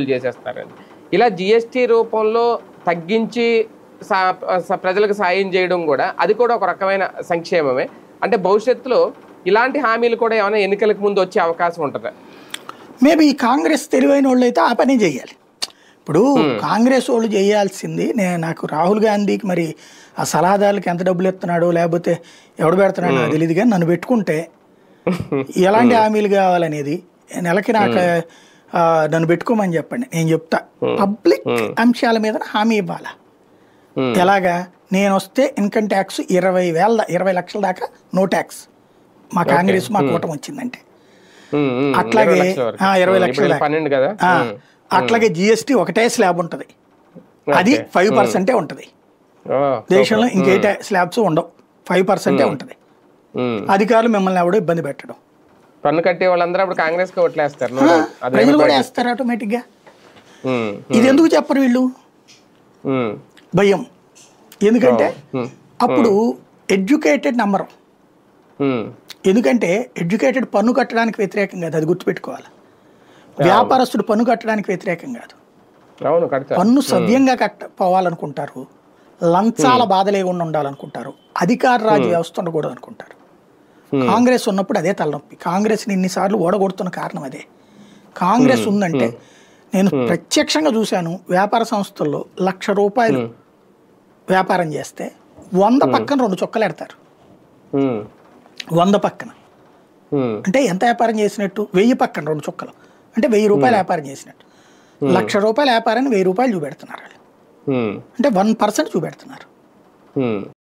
చేసేస్తారండి. ఇలా జీఎస్టీ రూపంలో తగ్గించి ప్రజలకు సాయం చేయడం కూడా అది కూడా ఒక రకమైన సంక్షేమమే. అంటే భవిష్యత్తులో ఇలాంటి హామీలు కూడా ఏమైనా ఎన్నికలకు ముందు వచ్చే అవకాశం ఉంటుందా? మేబీ కాంగ్రెస్ తెలివైన వాళ్ళు అయితే ఆ పని చేయాలి. ఇప్పుడు కాంగ్రెస్ వాళ్ళు చేయాల్సింది, నాకు రాహుల్ గాంధీకి మరి ఆ సలహాదారులకు ఎంత డబ్బులు ఇస్తున్నాడో లేకపోతే ఎవడు పెడుతున్నాడో నాకు తెలియదు, కానీ నన్ను పెట్టుకుంటే ఎలాంటి హామీలు కావాలనేది నెలకి నాకు నన్ను పెట్టుకోమని చెప్పండి, నేను చెప్తా. పబ్లిక్ అంశాల మీద హామీ ఇవ్వాలా. ఎలాగా? నేను వస్తే ఇన్కమ్ ట్యాక్స్ 20 లక్షల దాకా నో ట్యాక్స్ మా కాంగ్రెస్ మా కూటమి వచ్చిందంటే, అట్లాగే 20 లక్షల దాకా. అట్లాగే జిఎస్టీ ఒకటే స్లాబ్ ఉంటుంది, అది 5% ఉంటుంది. దేశంలో ఇంకే స్లాబ్స్ ఉండవు, 5% ఉంటుంది. అధికారులు మిమ్మల్ని ఎవడో ఇబ్బంది పెట్టడం. పన్ను కట్టే వాళ్ళందరూ కాంగ్రెస్ కి ఓట్లేస్తారు, ప్రజలు కూడా వేస్తారు ఆటోమేటిక్ గా. ఇది ఎందుకు చెప్పరు వీళ్ళు? భయం. ఎందుకంటే అప్పుడు ఎడ్యుకేటెడ్ నంబరు. ఎందుకంటే ఎడ్యుకేటెడ్ పన్ను కట్టడానికి వ్యతిరేకం కాదు, అది గుర్తుపెట్టుకోవాలి. వ్యాపారస్తుడు పన్ను కట్టడానికి వ్యతిరేకం కాదు. పన్ను సవ్యంగా పోవాలనుకుంటారు, లంచాల బాధ లేకుండా ఉండాలనుకుంటారు, అధికార రాజ్య వ్యవస్థ ఉండకూడదు అనుకుంటారు. కాంగ్రెస్ ఉన్నప్పుడు అదే తలనొప్పి. కాంగ్రెస్ని ఇన్నిసార్లు ఓడగొడుతున్న కారణం అదే. కాంగ్రెస్ ఉందంటే నేను ప్రత్యక్షంగా చూశాను, వ్యాపార సంస్థల్లో ₹1,00,000 వ్యాపారం చేస్తే 100 పక్కన 2 చుక్కలు ఎడతారు. 100 పక్కన అంటే ఎంత వ్యాపారం చేసినట్టు? 1000 పక్కన 2 చుక్కలు అంటే ₹1000 వ్యాపారం చేసినట్టు. ₹1,00,000 వ్యాపారాన్ని ₹1000 చూపెడుతున్నారు. అంటే 1% చూపెడుతున్నారు.